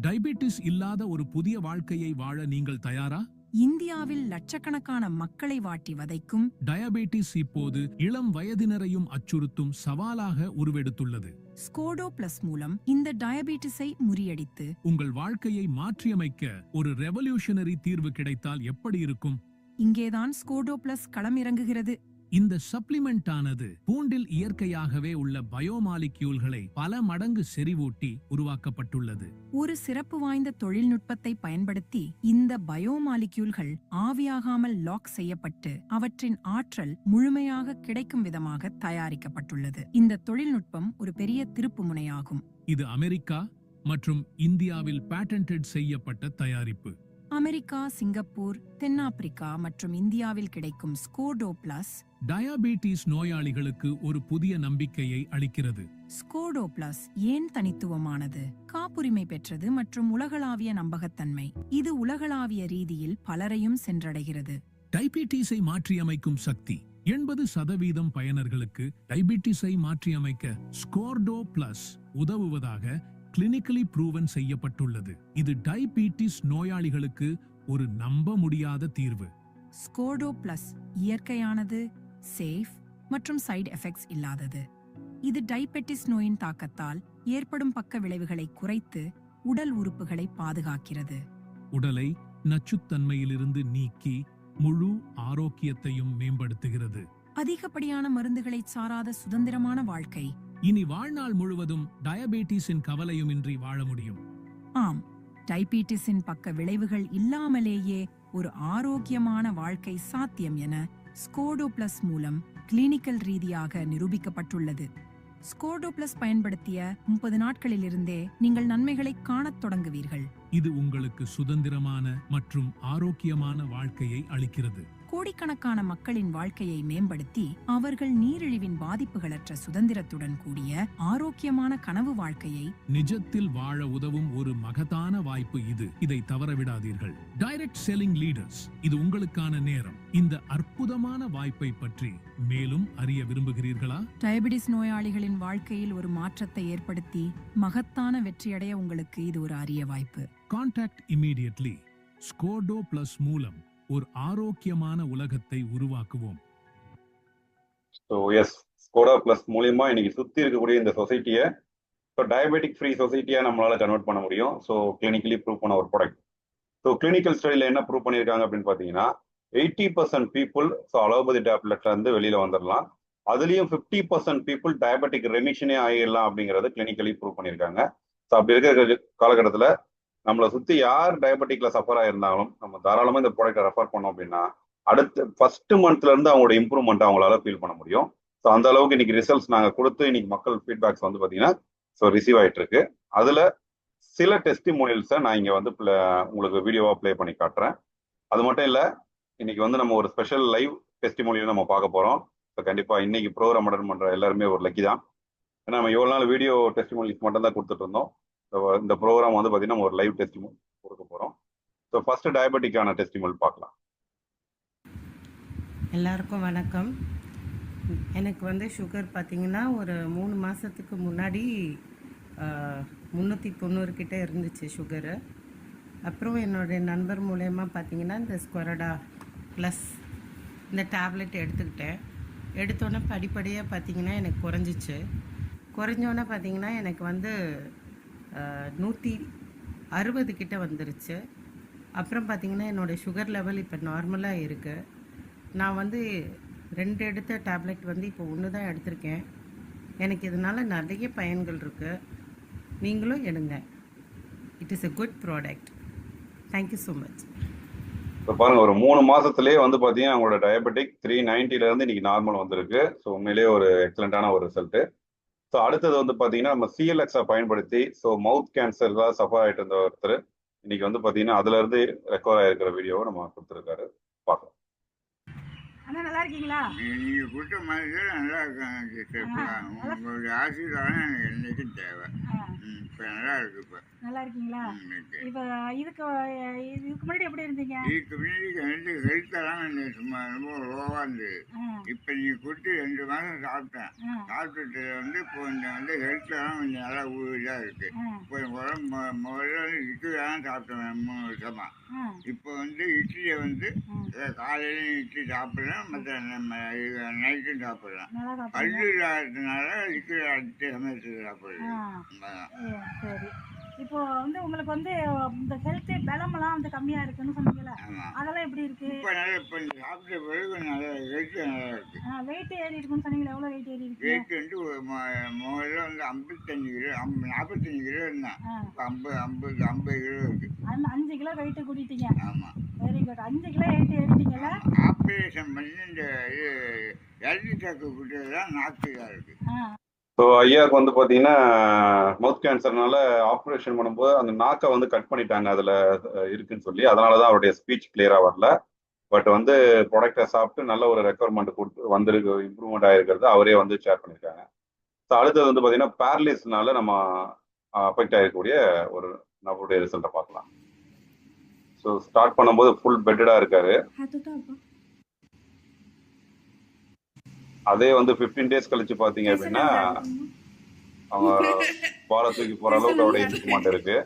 டயபெட்டிஸ் இல்லாத ஒரு புதிய வாழ்க்கையை வாழ நீங்கள் தயாரா? இந்தியாவில் லட்சக்கணக்கான மக்களை வாட்டி வதைக்கும் டயபெட்டிஸ் இப்போது இளம் வயதினரையும் அச்சுறுத்தும் சவாலாக உருவெடுத்துள்ளது. ஸ்கோடோ பிளஸ் மூலம் இந்த டயபெட்டிஸை முறியடித்து உங்கள் வாழ்க்கையை மாற்றியமைக்க ஒரு ரெவல்யூஷனரி தீர்வு கிடைத்தால் எப்படி இருக்கும்? இங்கேதான் ஸ்கோடோ பிளஸ் களமிறங்குகிறது. இந்த சப்ளிமெண்ட் ஆனது பூண்டில் இயற்கையாகவே உள்ள பயோமாலிக்யூல்களை பல மடங்கு செறிவூட்டி உருவாக்கப்பட்டுள்ளது. ஒரு சிறப்பு வாய்ந்த தொழில்நுட்பத்தை பயன்படுத்தி இந்த பயோமாலிக்யூல்கள் ஆவியாகாமல் லாக் செய்யப்பட்டு அவற்றின் ஆற்றல் முழுமையாக கிடைக்கும் விதமாக தயாரிக்கப்பட்டுள்ளது. இந்த தொழில்நுட்பம் ஒரு பெரிய திருப்பு முனையாகும். இது அமெரிக்கா மற்றும் இந்தியாவில் பேட்டன்ட் செய்யப்பட்ட தயாரிப்பு. அமெரிக்கா, சிங்கப்பூர், தென்னாப்பிரிக்கா மற்றும் இந்தியாவில் கிடைக்கும் ஸ்கோடோ பிளஸ் டயாபெட்டிஸ் நோயாளிகளுக்கு ஒரு புதிய நம்பிக்கையை அளிக்கிறது. ஸ்கோடோ பிளஸ் ஏன் தனித்துவமானது, காப்புரிமை பெற்றது மற்றும் உலகளாவிய நம்பகத்தன்மை. இது உலகளாவிய ரீதியில் பலரையும் சென்றடைகிறது. டயபெட்டிஸை மாற்றியமைக்கும் சக்தி. 80% பயனர்களுக்கு டயபெட்டிஸை மாற்றியமைக்க ஸ்கோடோ பிளஸ் உதவுவதாக கிளினிக்கலி ப்ரூவன் செய்யப்பட்டுள்ளது. இது டயபெட்டிஸ் நோயாளிகளுக்கு ஒரு நம்ப முடியாத தீர்வு. ஸ்கோடோ பிளஸ் இயற்கையானது, சேஃப் மற்றும் சைடு எஃபெக்ட்ஸ் இல்லாதது. இது டயபெட்டிஸ் நோயின் தாக்கத்தால் ஏற்படும் பக்க விளைவுகளை குறைத்து உடல் உறுப்புகளை பாதுகாக்கிறது. உடலை நச்சுத்தன்மையிலிருந்து நீக்கி முழு ஆரோக்கியத்தையும் மேம்படுத்துகிறது. அதிகப்படியான மருந்துகளை சாராத சுதந்திரமான வாழ்க்கை. இனி வாழ்நாள் முழுவதும் டயபெட்டிஸின் கவலையுமின்றி வாழ முடியும். ஆம், டயபெட்டிஸின் பக்க விளைவுகள் இல்லாமலேயே ஒரு ஆரோக்கியமான வாழ்க்கை சாத்தியம் என ஸ்கோடோ பிளஸ் மூலம் கிளினிக்கல் ரீதியாக நிரூபிக்கப்பட்டுள்ளது. ஸ்கோடோ பிளஸ் பயன்படுத்திய 30 நாட்களிலிருந்தே நீங்கள் நன்மைகளை காணத் தொடங்குவீர்கள். இது உங்களுக்கு சுதந்திரமான மற்றும் ஆரோக்கியமான வாழ்க்கையை அளிக்கிறது. கோடிக்கணக்கான மக்களின் வாழ்க்கையை மேம்படுத்தி அவர்கள் நீரிழிவின் பாதிப்புகளற்ற சுதந்திரத்துடன் கூடிய ஆரோக்கியமான கனவு வாழ்க்கையை நிஜத்தில் வாழ உதவும் ஒரு மகத்தான வாய்ப்பு இது. இதை தவறவிடாதீர்கள். டைரக்ட் செல்லிங் லீடர்ஸ், இது உங்களுக்கான நேரம். இந்த அற்புதமான வாய்ப்பை பற்றி மேலும் அறிய விரும்புகிறீர்களா? டயபெட்டிஸ் நோயாளிகளின் வாழ்க்கையில் ஒரு மாற்றத்தை ஏற்படுத்தி மகத்தான வெற்றியடைய உங்களுக்கு இது ஒரு அரிய வாய்ப்பு. Contact immediately. ஸ்கோடோ பிளஸ் மூலம் ஒரு ஆரோக்கியமான உலகத்தை உருவாக்குவோம். ஸ்கோடா பிளஸ் மூலியமா இன்னைக்கு சுத்தி இருக்கக்கூடிய இந்த சொசைட்டியை டயபெட்டிக் ஃப்ரீ சொசைட்டியா நம்மளால கன்வெர்ட் பண்ண முடியும். ஸோ கிளினிக்கலி ப்ரூவ் பண்ண ஒரு ப்ராடக்ட். ஸோ கிளினிக்கல் ஸ்டடியில் என்ன ப்ரூவ் பண்ணியிருக்காங்க அப்படின்னு பார்த்தீங்கன்னா, 80% பீப்புள் அலோபதி டேப்லெட்ல இருந்து வெளியில வந்துடலாம். அதுலயும் 50% பீப்புள் டயபெட்டிக் ரெமிஷனே ஆகிடலாம் அப்படிங்கறத கிளினிக்கலி ப்ரூவ் பண்ணியிருக்காங்க. ஸோ அப்படி இருக்கிற காலகட்டத்தில் நம்மளை சுத்தி யார் டயபெட்டிக்ல சஃபர் ஆயிருந்தாலும் நம்ம தாராளமா இந்த ப்ராடக்ட்டை ரெஃபர் பண்ணோம் அப்படின்னா அடுத்த ஃபர்ஸ்ட் மந்த்ல இருந்து அவங்களோட இம்ப்ரூவ்மெண்ட் அவங்களால ஃபீல் பண்ண முடியும். ஸோ அந்த அளவுக்கு இன்னைக்கு ரிசல்ட்ஸ் நாங்கள் கொடுத்து இன்னைக்கு மக்கள் ஃபீட்பேக்ஸ் வந்து பார்த்தீங்கன்னா ரிசீவ் ஆயிட்டு இருக்கு. அதுல சில டெஸ்டிமோனியல்ஸை நான் இங்க வந்து உங்களுக்கு வீடியோவா ப்ளே பண்ணி காட்டுறேன். அது மட்டும் இல்ல, இன்னைக்கு வந்து நம்ம ஒரு ஸ்பெஷல் லைவ் டெஸ்டிமோனியல் நம்ம பார்க்க போறோம். ஸோ கண்டிப்பா இன்னைக்கு ப்ரோக்ராம் அட்டன் பண்ற எல்லாருமே ஒரு லக்கி தான். ஏன்னா நம்ம எவ்வளவு நாள் வீடியோ டெஸ்டிமோனியல்ஸ் மட்டும் தான் கொடுத்துட்டு இருந்தோம். இந்த ப்ரோக்ராம் வந்து பாத்தீங்கன்னா நம்ம ஒரு லைவ் டெஸ்டிமோனியல் கொடுக்க போறோம். ஸோ ஃபர்ஸ்ட் டயபெட்டிக்கான டெஸ்டிமோனியல் பார்க்கலாம். எல்லாருக்கும் வணக்கம். எனக்கு வந்து சுகர் பார்த்திங்கன்னா ஒரு 3 மாதத்துக்கு முன்னாடி 390 கிட்ட இருந்துச்சு சுகரு. அப்புறம் என்னுடைய நண்பர் மூலயமா பார்த்திங்கன்னா இந்த ஸ்கொரடா ப்ளஸ் இந்த டேப்லெட் எடுத்துக்கிட்டேன். எடுத்தோன்னே படிப்படியாக பார்த்திங்கன்னா எனக்கு குறைஞ்சோன்னே பார்த்திங்கன்னா எனக்கு வந்து 160 கிட்ட வந்துருச்சு. அப்புறம் பார்த்திங்கன்னா என்னுடைய சுகர் லெவல் இப்போ நார்மலாக இருக்குது. நான் வந்து 2 எடுத்த டேப்லெட் வந்து இப்போ 1 தான் எடுத்திருக்கேன். எனக்கு இதனால் நிறைய பயன்கள் இருக்குது. நீங்களும் எடுங்க. It is a good product. Thank you so much. இப்போ பாருங்க, ஒரு 3 மாசத்துலேயே வந்து பார்த்தீங்கன்னா அவங்களோட டயபெட்டிக் 390 இருந்து இன்னைக்கு நார்மல் வந்திருக்கு. ஸோ உண்மையிலேயே ஒரு எக்ஸலண்டான ஒரு ரிசல்ட். ஸோ அடுத்தது வந்து பார்த்தீங்கன்னா நம்ம சிஎல்எக்ஸை பயன்படுத்தி ஸோ மவுத் கேன்சர்லாம் சஃபர் ஆகிட்டு இருந்த ஒருத்தர் இன்னைக்கு வந்து பார்த்தீங்கன்னா அதுல இருந்து ரெக்கவர் ஆகிருக்கிற வீடியோவை நம்ம கொடுத்துருக்காரு, பார்க்கலாம். அண்ணா நல்லா இருக்கீங்களா? நீங்க கொடுத்த மாதிரி நல்லா இருக்காங்க சிஸ்டர். உங்களுடைய ஆசீர்வாதம் எனக்கு என்னைக்கும் தேவை. இப்போ நல்லா இருக்கு. இப்போ நல்லா இருக்கீங்களா? இப்போ இதுக்கு முன்னாடி எப்படி இருந்தீங்க? இதுக்கு முன்னாடி வந்து ஹெல்த்தெல்லாம் சும்மா ரொம்ப லோவாக இருந்தது. இப்போ நீங்கள் கொடுத்து 2 மாதம் சாப்பிட்டேன். சாப்பிட்டுட்டு வந்து இப்போ கொஞ்சம் வந்து ஹெல்த்தெல்லாம் கொஞ்சம் நல்லா இதாக இருக்கு. இப்போ உடம்பு முதல்ல வந்து இட்லி தான் சாப்பிட்டேன் 3 வருஷமா. இப்போ வந்து இட்லியை வந்து காலையிலையும் இட்லி சாப்பிட்றேன், மற்ற நைட்டும் சாப்பிட்றேன். பல்லு இல்லாததுனால இட்லி அடிச்சு சமைச்சு சாப்பிட்றேன். சரி, இப்போ வந்து உங்களுக்கு வந்து இந்த ஹெல்த் பலமெல்லாம் வந்து கம்மியா இருக்குன்னு சொன்னீங்கல்ல, அதெல்லாம் எப்படி இருக்கு? இப்போ நல்லா இப்போ சாப்பிட்ட பிறகு நல்லா ஹெல்த் நல்லா இருக்கு. வெயிட் ஏறி இருக்குன்னு சொன்னீங்களா? எவ்வளோ வெயிட் ஏறி இருக்கு? வெயிட் வந்து முதல்ல வந்து 55 கிலோ 45 கிலோ இருந்தேன். இப்போ 50 கிலோ இருக்கு. 5 கிலோ வெயிட் கூட்டிட்டீங்க. ஆமாம், வெரி குட். 5 கிலோ வெயிட் ஏறிட்டீங்கல்ல. ஆப்ரேஷன் பண்ணி இந்த இது எல்டி சாக்கு கொடுத்தது தான் நாக்கு இதாக இருக்கு. ஸோ ஐயாவுக்கு வந்து பார்த்தீங்கன்னா மவுத் கேன்சர்னால ஆப்ரேஷன் பண்ணும்போது அந்த நாக்கை வந்து கட் பண்ணிட்டாங்க அதில் இருக்குன்னு சொல்லி, அதனால தான் அவருடைய ஸ்பீச் கிளியராக வரல. பட் வந்து ப்ராடக்டை சாப்பிட்டு நல்ல ஒரு ரெக்குவயர்மெண்ட் கொடுத்து வந்திருக்கு, இம்ப்ரூவ்மெண்ட் ஆகிருக்கிறது அவரே வந்து ஷேர் பண்ணியிருக்காங்க. ஸோ அடுத்தது வந்து பார்த்தீங்கன்னா பேரலிஸ்னால நம்ம அஃபெக்ட் ஆகிருக்கக்கூடிய ஒரு நபருடைய ரிசல்ட்டை பார்க்கலாம். ஸோ ஸ்டார்ட் பண்ணும்போது ஃபுல் பெட்டடாக இருக்காரு. அதே வந்து 15 days கழிச்சு பார்த்தீங்க அப்படின்னா அவங்க பாலை தூக்கி போற அளவுக்கு அவருடைய இம்ப்ரூவ்மெண்ட் இருக்கு.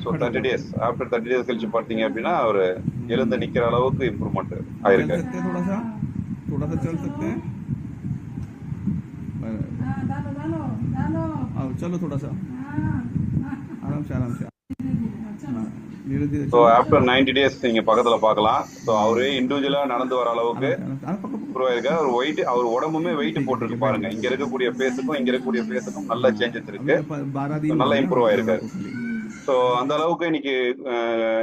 ஸோ 30 days ஆஃப்டர் 30 days கழிச்சு பார்த்தீங்க அப்படின்னா அவர் எழுந்து நிக்கிற அளவுக்கு இம்ப்ரூவ்மெண்ட் ஆயிருக்கு. चलो थोड़ा सा आराम से ஸோ ஆஃப்டர் 90 days நீங்க பக்கத்துல பார்க்கலாம். ஸோ அவரே இண்டிவிஜுவலா நடந்து வர அளவுக்கு இம்ப்ரூவ் ஆயிருக்கு. அவர் உடம்புமே வெயிட் போட்டுருக்கு பாருங்க. இங்க இருக்கக்கூடிய ஃபேஸுக்கும் இங்க இருக்கக்கூடிய ஃபேஸுக்கும் நல்ல சேஞ்சஸ் இருக்கு, நல்லா இம்ப்ரூவ் ஆயிருக்காரு. ஸோ அந்த அளவுக்கு இன்னைக்கு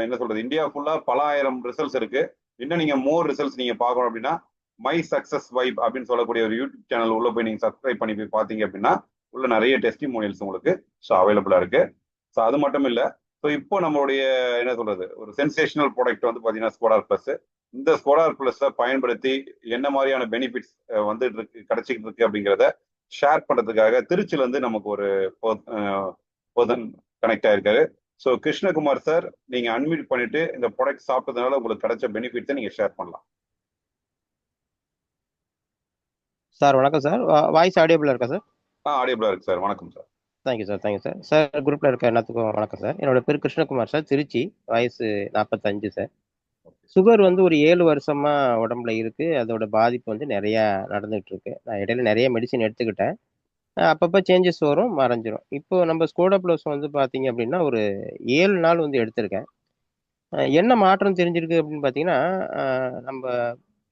என்ன சொல்றது, இந்தியா ஃபுல்லா பல ஆயிரம் ரிசல்ட்ஸ் இருக்கு. இன்னும் நீங்க மோர் ரிசல்ட்ஸ் நீங்க பார்க்கணும் அப்படின்னா மை சக்சஸ் வைப் அப்படின்னு சொல்லக்கூடிய ஒரு யூடியூப் சேனல் உள்ள போய் நீங்க சப்ஸ்கிரைப் பண்ணி போய் பாத்தீங்க அப்படின்னா உள்ள நிறைய டெஸ்டிமோனியல்ஸ் உங்களுக்கு ஸோ அவைலபிளா இருக்கு. ஸோ அது மட்டும் இல்ல, ஸோ இப்போ நம்மளுடைய என்ன சொல்றது ஒரு சென்சேஷனல் ப்ராடக்ட் வந்து பாத்தீங்கன்னா ஸ்கோடார் பிளஸ். இந்த ஸ்கோடார் பிளஸ் பயன்படுத்தி என்ன மாதிரியான பெனிஃபிட்ஸ் வந்து கிடைச்சிக்கிட்டு இருக்கு அப்படிங்கிறத ஷேர் பண்றதுக்காக திருச்சில இருந்து நமக்கு ஒரு பர்சன் கனெக்ட் ஆயிருக்காரு. ஸோ கிருஷ்ணகுமார் சார், நீங்க அன்மியூட் பண்ணிட்டு இந்த ப்ராடக்ட் சாப்பிட்டதுனால உங்களுக்கு கிடைச்ச பெனிஃபிட்ஸை நீங்க ஷேர் பண்ணலாம். சார் வணக்கம் சார். வாய்ஸ் ஆடியபிளா இருக்கா சார்? ஆடியபிளா இருக்கு சார். வணக்கம் சார். Thank you sir. சார் குரூப்ல இருக்க எல்லாத்துக்கும் வணக்கம் சார். என்னோட பேர் கிருஷ்ணகுமார் சார், திருச்சி, வயசு 45 சார். சுகர் வந்து ஒரு 7 வருஷமா உடம்புல இருக்கு. அதோட பாதிப்பு வந்து நிறைய நடந்துகிட்டு இருக்கு. நான் இடையில நிறைய மெடிசின் எடுத்துக்கிட்டேன். அப்பப்போ சேஞ்சஸ் வரும், மறைஞ்சிரும். இப்போ நம்ம ஸ்கோடா ப்ளஸ் வந்து பார்த்தீங்க அப்படின்னா ஒரு 7 நாள் வந்து எடுத்திருக்கேன். என்ன மாற்றம் தெரிஞ்சிருக்கு அப்படின்னு பார்த்தீங்கன்னா, நம்ம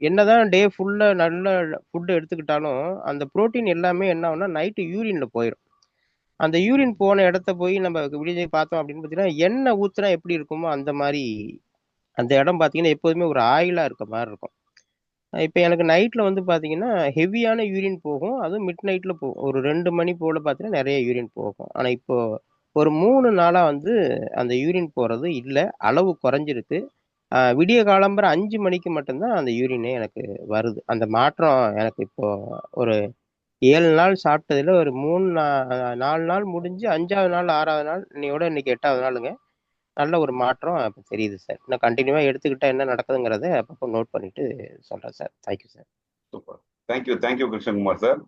என்னதான் டே ஃபுல்லாக நல்ல ஃபுட்டு எடுத்துக்கிட்டாலும் அந்த ப்ரோட்டீன் எல்லாமே என்ன ஆகும்னா நைட்டு யூரினில் போயிடும். அந்த யூரின் போன இடத்த போய் நம்ம விடிஞ்சு பார்த்தோம் அப்படின்னு பார்த்தீங்கன்னா, எண்ணெய் ஊற்றுனா எப்படி இருக்குமோ அந்த மாதிரி அந்த இடம் பார்த்தீங்கன்னா எப்போதுமே ஒரு ஆயிலாக இருக்க மாதிரி இருக்கும். இப்போ எனக்கு நைட்டில் வந்து பார்த்தீங்கன்னா ஹெவியான யூரின் போகும். அதுவும் மிட் நைட்டில் போகும். ஒரு 2 மணி போல் பார்த்தீங்கன்னா நிறைய யூரின் போகும். ஆனால் இப்போ ஒரு 3 நாளாக வந்து அந்த யூரின் போகிறது இல்லை, அளவு குறைஞ்சிருக்கு. விடிய காலம்பர 5 மணிக்கு மட்டும்தான் அந்த யூரினே எனக்கு வருது. அந்த மாற்றம் எனக்கு இப்போ ஒரு 7 நாள் சாப்பிட்டதில் ஒரு 4 நாள் முடிஞ்சு 5வது நாள் 6வது நாள் இன்னைக்கு 8வது நாளுங்க. நல்ல ஒரு மாற்றம் இப்போ தெரியுது சார். இன்னும் கண்டினியூவாக எடுத்துக்கிட்டா என்ன நடக்குதுங்கிறத அப்பப்போ நோட் பண்ணிட்டு சொல்கிறேன் sir. Thank you sir. Super. Thank you Krishnakumar sir.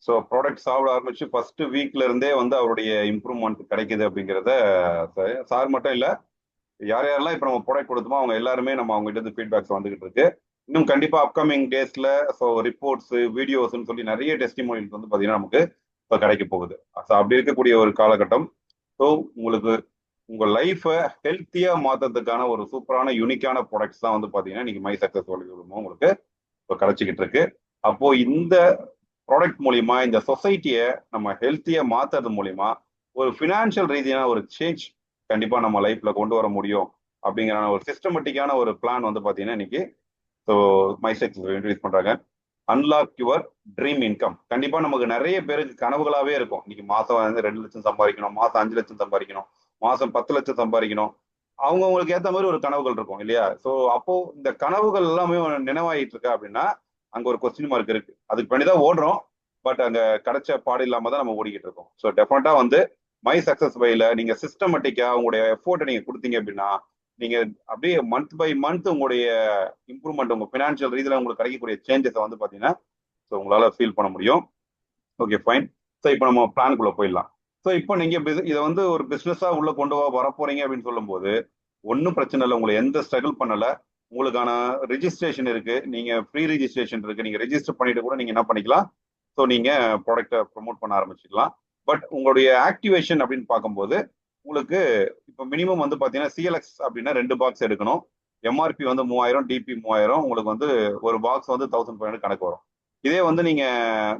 So product சாப்பிட ஆரம்பிச்சு ஃபர்ஸ்ட் வீக்ல இருந்தே வந்து அவருடைய இம்ப்ரூவ்மெண்ட் கிடைக்குது அப்படிங்கிறத சார் மட்டும் இல்லை, யார் யாரெல்லாம் இப்போ நம்ம ப்ராடக்ட் கொடுத்தோமோ அவங்க எல்லாருமே நம்ம அவங்ககிட்ட இருந்து ஃபீட்பேக்ஸ் வந்துகிட்டு இருக்கு. இன்னும் கண்டிப்பாக அப்கமிங் டேஸ்ல ஸோ ரிப்போர்ட்ஸ் வீடியோஸ்ன்னு சொல்லி நிறைய டெஸ்டிமோனியல்ஸ் வந்து பார்த்தீங்கன்னா நமக்கு இப்போ கிடைக்க போகுது. ஸோ அப்படி இருக்கக்கூடிய ஒரு காலகட்டம். ஸோ உங்களுக்கு உங்கள் லைஃப்பை ஹெல்த்தியாக மாற்றுறதுக்கான ஒரு சூப்பரான யூனிக்கான ப்ராடக்ட்ஸ் தான் வந்து பார்த்தீங்கன்னா இன்னைக்கு மை சக்ஸஸ் உங்களுக்கு இப்போ கிடைச்சிக்கிட்டு இருக்கு. அப்போ இந்த ப்ராடக்ட் மூலியமா இந்த சொசைட்டியை நம்ம ஹெல்த்தியா மாத்துறது மூலியமா ஒரு ஃபினான்ஷியல் ரீதியான ஒரு சேஞ்ச் கண்டிப்பா நம்ம லைஃப்ல கொண்டு வர முடியும் அப்படிங்கிற ஒரு சிஸ்டமேட்டிக்கான ஒரு பிளான் வந்து பாத்தீங்கன்னா இன்னைக்கு ஸோ மைசெக்ஸ் இன்ட்ரடியூஸ் பண்றாங்க. Unlock your dream income. கண்டிப்பா நமக்கு நிறைய பேருக்கு கனவுகளாவே இருக்கும். இன்னைக்கு மாசம் வந்து 2 லட்சம் சம்பாதிக்கணும், மாசம் 5 லட்சம் சம்பாதிக்கணும், மாசம் 10 லட்சம் சம்பாதிக்கணும். அவங்கவுங்களுக்கு ஏற்ற மாதிரி ஒரு கனவுகள் இருக்கும் இல்லையா? ஸோ அப்போ இந்த கனவுகள் எல்லாமே நினைவாயிட்டு இருக்கா அப்படின்னா அங்க ஒரு கொஸ்டின் மார்க் இருக்கு. அதுக்கு பண்ணிதான் ஓடுறோம், பட் அங்க கிடைச்ச பாடு இல்லாம தான் நம்ம ஓடிக்கிட்டு இருக்கோம். ஸோ டெஃபினட்டா வந்து மை சக்சஸ் பைல நீங்க சிஸ்டமேட்டிக்கா உங்களுடைய எஃபோர்ட்டை நீங்க கொடுத்தீங்க அப்படின்னா நீங்க அப்படியே மந்த் பை மந்த் உங்களுடைய இம்ப்ரூவ்மெண்ட் உங்க பினான்சியல் ரீதியில உங்களுக்கு கிடைக்கக்கூடிய சேஞ்சஸை வந்து பாத்தீங்கன்னா ஸோ உங்களால ஃபீல் பண்ண முடியும். Okay fine. ஸோ இப்போ நம்ம பிளானுக்குள்ள போயிடலாம். ஸோ இப்போ நீங்க இதை வந்து ஒரு பிசினஸா உள்ள கொண்டு வர போறீங்க அப்படின்னு சொல்லும் போது ஒன்றும் பிரச்சனை இல்லை. உங்களை எந்த ஸ்ட்ரகிள் பண்ணல. உங்களுக்கான ரெஜிஸ்ட்ரேஷன் இருக்கு, நீங்க ஃப்ரீ ரெஜிஸ்ட்ரேஷன் இருக்கு. நீங்க ரெஜிஸ்டர் பண்ணிட்டு கூட நீங்க என்ன பண்ணிக்கலாம், ஸோ நீங்க ப்ராடக்ட்டை ப்ரொமோட் பண்ண ஆரம்பிச்சுக்கலாம். பட் உங்களுடைய ஆக்டிவேஷன் அப்படின்னு பார்க்கும்போது உங்களுக்கு இப்போ மினிமம் வந்து பார்த்தீங்கன்னா சிஎல்எக்ஸ் அப்படின்னா 2 பாக்ஸ் எடுக்கணும். எம்ஆர்பி வந்து 3000, டிபி 3000. உங்களுக்கு வந்து ஒரு பாக்ஸ் வந்து 1500 கணக்கு வரும். இதே வந்து நீங்க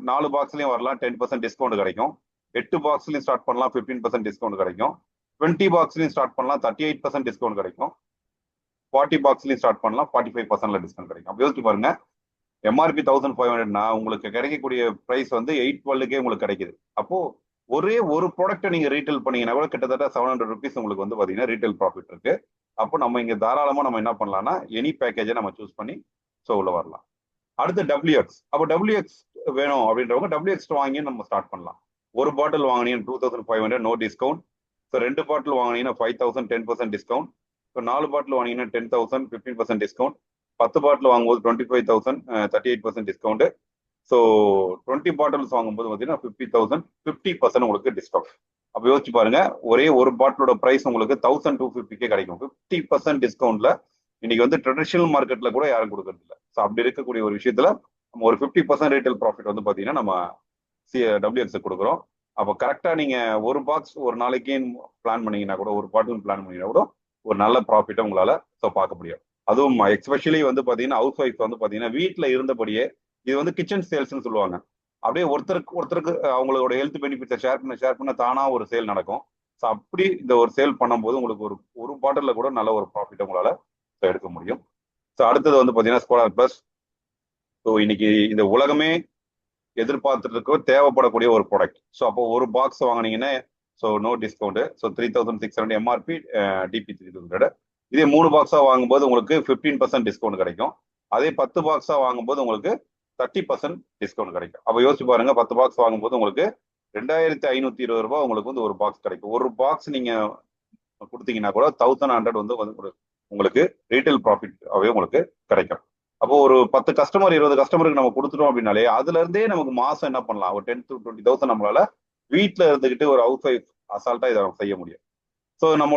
4 பாக்ஸ்லயும் வரலாம், 10% டிஸ்கவுண்ட் கிடைக்கும். 8 பாக்ஸ்லயும் ஸ்டார்ட் பண்ணலாம், 15% டிஸ்கவுண்ட் கிடைக்கும். 20 பாக்ஸ்லயும் ஸ்டார்ட் பண்ணலாம், 38% டிஸ்கவுண்ட் கிடைக்கும். 40 பாக்ஸ்லயும் ஸ்டார்ட் பண்ணலாம், 45% டிஸ்கவுண்ட் கிடைக்கும். அப்போ யோசிச்சு பாருங்க, எம்ஆர்பி 1500னா உங்களுக்கு கிடைக்கக்கூடிய பிரைஸ் வந்து 812 உங்களுக்கு கிடைக்குது. அப்போ ஒரே ஒரு ப்ராடக்ட்டை நீங்க ரீட்டைல் பண்ணீங்கன்னா கூட கிட்டத்தட்ட 700 rupees உங்களுக்கு வந்து பாத்தீங்கன்னா ரீட்டைல் ப்ராஃபிட் இருக்கு. அப்போ நம்ம இங்க தாராளமா நம்ம என்ன பண்ணலாம்னா எனி பேக்கேஜை நம்ம சூஸ் பண்ணி ஸோ உள்ள வரலாம். அடுத்து WX. அப்போ WX வேணும் அப்படின்றவங்க WX வாங்கி நம்ம ஸ்டார்ட் பண்ணலாம். ஒரு பாட்டில் வாங்கினீங்கன்னா 2500 நோ டிஸ்கவுண்ட். ஸோ 2 பாட்டில் வாங்கினீங்கன்னா 5000 10% டிஸ்கவுண்ட். ஸோ 4 பாட்டில் வாங்கினீங்கன்னா 10,000 15% டிஸ்கவுண்ட். 10 பாட்டில் வாங்கும்போது 25,000 38% டிஸ்கவுண்ட். ஸோ 20 பாட்டில்ஸ் வாங்கும்போது பார்த்தீங்கன்னா 50,000 50% உங்களுக்கு டிஸ்கவுண்ட். அப்போ யோசிச்சு பாருங்க, ஒரே ஒரு பாட்டிலோட பிரைஸ் உங்களுக்கு 1250 கிடைக்கும். 50% டிஸ்கவுண்ட்ல இன்னைக்கு வந்து ட்ரெடிஷனல் மார்க்கெட்ல கூட யாரும் கொடுக்கறது இல்லை. ஸோ அப்படி இருக்கக்கூடிய ஒரு விஷயத்துல நம்ம ஒரு 50% ரீட்டைல் ப்ராஃபிட் வந்து பார்த்தீங்கன்னா நம்ம WX கொடுக்குறோம். அப்போ கரெக்டா நீங்க ஒரு பாக்ஸ் ஒரு நாளைக்கு பிளான் பண்ணீங்கன்னா கூட, ஒரு பாட்டில் பிளான் பண்ணீங்கன்னா கூட ஒரு நல்ல ப்ராஃபிட்டை உங்களால ஸோ பார்க்க முடியும். அதுவும் எஸ்பெஷலி வந்து பாத்தீங்கன்னா ஹவுஸ் ஒய்ஃப் வந்து பாத்தீங்கன்னா வீட்டுல இருந்தபடியே, இது வந்து கிச்சன் சேல்ஸ்ன்னு சொல்லுவாங்க. அப்படியே ஒருத்தருக்கு அவங்களோட ஹெல்த் பெனிஃபிட்ஸை ஷேர் பண்ண தானா ஒரு சேல் நடக்கும். ஸோ அப்படி இந்த ஒரு சேல் பண்ணும்போது உங்களுக்கு ஒரு பாட்டில்ல கூட நல்ல ஒரு ப்ராஃபிட்டை உங்களால எடுக்க முடியும். ஸோ அடுத்தது வந்து பாத்தீங்கன்னா ஸ்கோலார் பிளஸ். ஸோ இன்னைக்கு இந்த உலகமே எதிர்பார்த்துட்டு இருக்க தேவைப்படக்கூடிய ஒரு ப்ராடக்ட். ஸோ அப்போ ஒரு பாக்ஸ் வாங்கினீங்கன்னா so no discount. So 3600 MRP, DP 3000. இதே 3 பாக்ஸா வாங்கும்போது உங்களுக்கு 15% டிஸ்கவுண்ட் கிடைக்கும். அதே 10 பாக்ஸா வாங்கும்போது உங்களுக்கு 30% டிஸ்கவுண்ட் கிடைக்கும். அப்போ யோசிச்சு பாருங்க, 10 பாக்ஸ் வாங்கும்போது உங்களுக்கு 2520 ரூபாய் உங்களுக்கு வந்து ஒரு பாக்ஸ் கிடைக்கும். ஒரு பாக்ஸ் நீங்க கொடுத்தீங்கன்னா கூட 1100 வந்து உங்களுக்கு ரீட்டைல் ப்ராஃபிட்டாவே உங்களுக்கு கிடைக்கும். அப்போ ஒரு 10 கஸ்டமர் 20 கஸ்டமருக்கு நம்ம கொடுத்துட்டோம் அப்படின்னாலே அதுல இருந்தே நமக்கு மாசம் என்ன பண்ணலாம், ஒரு 10,000 to 20,000 நம்மளால வீட்டுல இருந்துகிட்டு ஒரு ஹவுஸ் ஒய்ஃப் அசால்ட்டா இதை செய்ய முடியும். ஸோ நம்ம